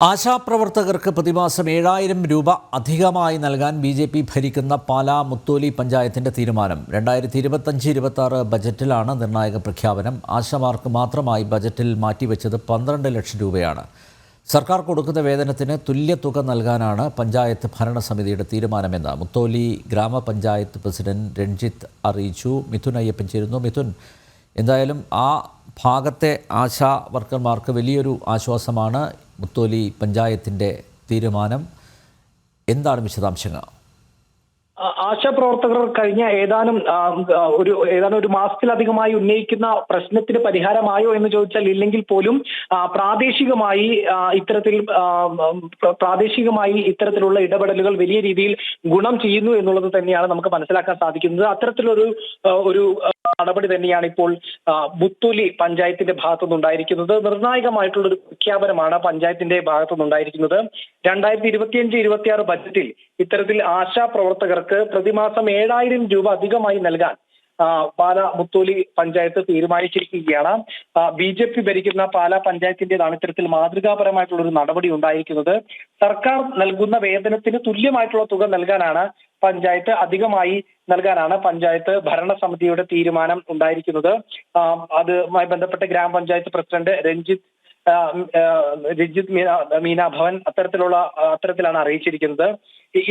ആശാപ്രവർത്തകർക്ക് പ്രതിമാസം 7,000 രൂപ അധികമായി നൽകാൻ ബി.ജെ.പി. ഭരിക്കുന്ന പാലാ മുത്തോലി പഞ്ചായത്തിന്റെ തീരുമാനം 2025-26 ബജറ്റിലാണ് നിർണായക പ്രഖ്യാപനം. ആശമാർക്ക് മാത്രമായി ബജറ്റിൽ മാറ്റിവെച്ചത് 12 ലക്ഷം രൂപയാണ്. സർക്കാർ കൊടുക്കുന്ന വേതനത്തിന് തുല്യ തുക നൽകാനാണ് പഞ്ചായത്ത് ഭരണസമിതിയുടെ തീരുമാനമെന്ന് മുത്തോലി ഗ്രാമപഞ്ചായത്ത് പ്രസിഡന്റ് രഞ്ജിത്ത് അറിയിച്ചു. മിഥുൻ അയ്യപ്പൻ ചേരുന്നു. മിഥുൻ, എന്തായാലും ആ ഭാഗത്തെ ആശാ വർക്കർമാർക്ക് വലിയൊരു ആശ്വാസമാണ് മുത്തോലി പഞ്ചായത്തിൻ്റെ തീരുമാനം. എന്താണ് വിശദാംശങ്ങൾ? ആശാപ്രവർത്തകർ കഴിഞ്ഞ ഏതാനും ഒരു മാസത്തിലധികമായി ഉന്നയിക്കുന്ന പ്രശ്നത്തിന് പരിഹാരമായോ എന്ന് ചോദിച്ചാൽ ഇല്ലെങ്കിൽ പോലും പ്രാദേശികമായി ഇത്തരത്തിലുള്ള ഇടപെടലുകൾ വലിയ രീതിയിൽ ഗുണം ചെയ്യുന്നു എന്നുള്ളത് തന്നെയാണ് നമുക്ക് മനസ്സിലാക്കാൻ സാധിക്കുന്നത്. അത്തരത്തിലൊരു നടപടി തന്നെയാണ് ഇപ്പോൾ മുത്തോലി പഞ്ചായത്തിന്റെ ഭാഗത്തുനിന്നുണ്ടായിരിക്കുന്നത്. നിർണായകമായിട്ടുള്ള ഒരു പ്രഖ്യാപനമാണ് പഞ്ചായത്തിന്റെ ഭാഗത്തുനിന്നുണ്ടായിരിക്കുന്നത്. 2025-26 ബജറ്റിൽ ഇത്തരത്തിൽ ആശാ പ്രവർത്തകർക്ക് പ്രതിമാസം 7,000 രൂപ അധികമായി നൽകാൻ പാലാ മുത്തോലി പഞ്ചായത്ത് തീരുമാനിച്ചിരിക്കുകയാണ്. ബി.ജെ.പി. ഭരിക്കുന്ന പാലാ പഞ്ചായത്തിന്റേതാണ് ഇത്തരത്തിൽ മാതൃകാപരമായിട്ടുള്ള ഒരു നടപടി ഉണ്ടായിരിക്കുന്നത്. സർക്കാർ നൽകുന്ന വേതനത്തിന് തുല്യമായിട്ടുള്ള തുക അധികമായി നൽകാനാണ് പഞ്ചായത്ത് ഭരണസമിതിയുടെ തീരുമാനം ഉണ്ടായിരിക്കുന്നത്. അതുമായി ബന്ധപ്പെട്ട ഗ്രാമപഞ്ചായത്ത് പ്രസിഡന്റ് രഞ്ജിത്ത് മീനാഭവൻ അത്തരത്തിലാണ് അറിയിച്ചിരിക്കുന്നത്.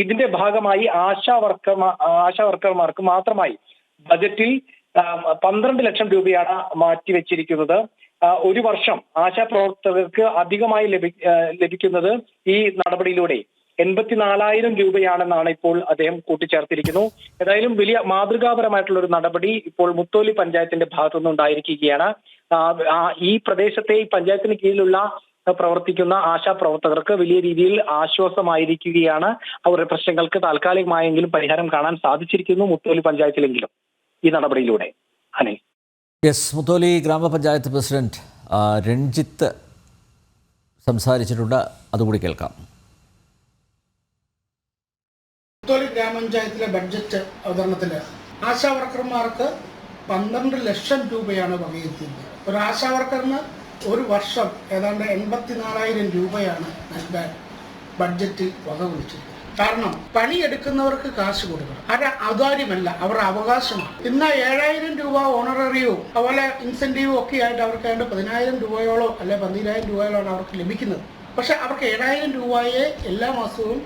ഇതിന്റെ ഭാഗമായി ആശാ വർക്കർമാർക്ക് മാത്രമായി ബജറ്റിൽ 12 ലക്ഷം രൂപയാണ് മാറ്റിവെച്ചിരിക്കുന്നത്. ഒരു വർഷം ആശാ പ്രവർത്തകർക്ക് അധികമായി ലഭിക്കുന്നത് ഈ നടപടിയിലൂടെ 84,000 രൂപയാണെന്നാണ് ഇപ്പോൾ അദ്ദേഹം കൂട്ടിച്ചേർത്തിരിക്കുന്നു. ഏതായാലും വലിയ മാതൃകാപരമായിട്ടുള്ള ഒരു നടപടി ഇപ്പോൾ മുത്തോലി പഞ്ചായത്തിന്റെ ഭാഗത്തുനിന്നുണ്ടായിരിക്കുകയാണ്. ഈ പ്രദേശത്തെ ഈ പഞ്ചായത്തിന് കീഴിലുള്ള പ്രവർത്തിക്കുന്ന ആശാ പ്രവർത്തകർക്ക് വലിയ രീതിയിൽ ആശ്വാസമായിരിക്കുകയാണ്. അവരുടെ പ്രശ്നങ്ങൾക്ക് താൽക്കാലികമായെങ്കിലും പരിഹാരം കാണാൻ സാധിച്ചിരിക്കുന്നു മുത്തോലി പഞ്ചായത്തിലെങ്കിലും ഈ നടപടിയിലൂടെ. അനിൽ. മുത്തോലി ഗ്രാമപഞ്ചായത്ത് പ്രസിഡന്റ് രഞ്ജിത്ത് സംസാരിച്ചിട്ടുണ്ട്, അതുകൂടി കേൾക്കാം. മുത്തോലി ഗ്രാമപഞ്ചായത്തിലെ ബഡ്ജറ്റ് അവതരണത്തിൽ ആശാ വർക്കർമാർക്ക് 12 ലക്ഷം രൂപയാണ് വകയിരുത്തിയത്. ഒരു ആശാ വർക്കറിന് ഒരു വർഷം ഏതാണ്ട് 84,000 രൂപയാണ് നൽകാൻ ബഡ്ജറ്റിൽ വകവെച്ചത്. കാരണം പണിയെടുക്കുന്നവർക്ക് കാശ് കൊടുക്കണം, അത് ഔദാര്യമല്ല, അവരുടെ അവകാശമാണ്. ഇന്ന് 7,000 രൂപ ഓണററിയും അതുപോലെ ഇൻസെന്റീവും ഒക്കെ ആയിട്ട് അവർക്ക് 10,000 രൂപയോളോ അല്ലെ 12,000 രൂപയോളാണ് അവർക്ക് ലഭിക്കുന്നത്. പക്ഷെ അവർക്ക് 7,000 രൂപയെ എല്ലാ മാസവും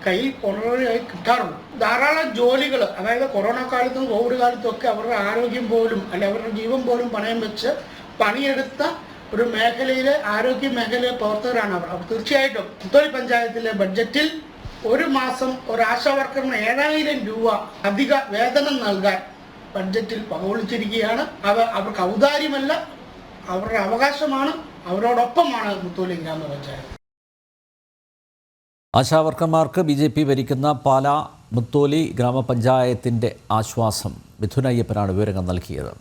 കയ്യിൽ ഓണററിയായി കിട്ടാറുള്ളൂ. ധാരാളം ജോലികൾ, അതായത് കൊറോണ കാലത്തും കോവിഡ് കാലത്തും ഒക്കെ അവരുടെ ആരോഗ്യം പോലും അല്ലെ അവരുടെ ജീവൻ പോലും പണയം വെച്ച് പണിയെടുത്ത ഒരു മേഖലയിലെ ആരോഗ്യ മേഖലയിലെ പ്രവർത്തകരാണ് അവർ. തീർച്ചയായിട്ടും മുത്തോലി പഞ്ചായത്തിലെ ബഡ്ജറ്റിൽ ഒരു മാസം ഒരു ആശാ വർക്കറിന് 7,000 രൂപ അധിക വേതനം നൽകാൻ ബഡ്ജറ്റിൽ വകവെച്ചിരിക്കുകയാണ്. അവർക്ക് ഔദാര്യമല്ല, അവരുടെ അവകാശമാണ്. അവരോടൊപ്പമാണ് മുത്തോലി ഗ്രാമപഞ്ചായത്ത്. ആശാവർക്കർമാർക്ക് ബി.ജെ.പി. ഭരിക്കുന്ന പാലാ മുത്തോലി ഗ്രാമപഞ്ചായത്തിൻ്റെ ആശ്വാസം. മിഥുൻ അയ്യപ്പനാണ് വിവരങ്ങൾ നൽകിയത്.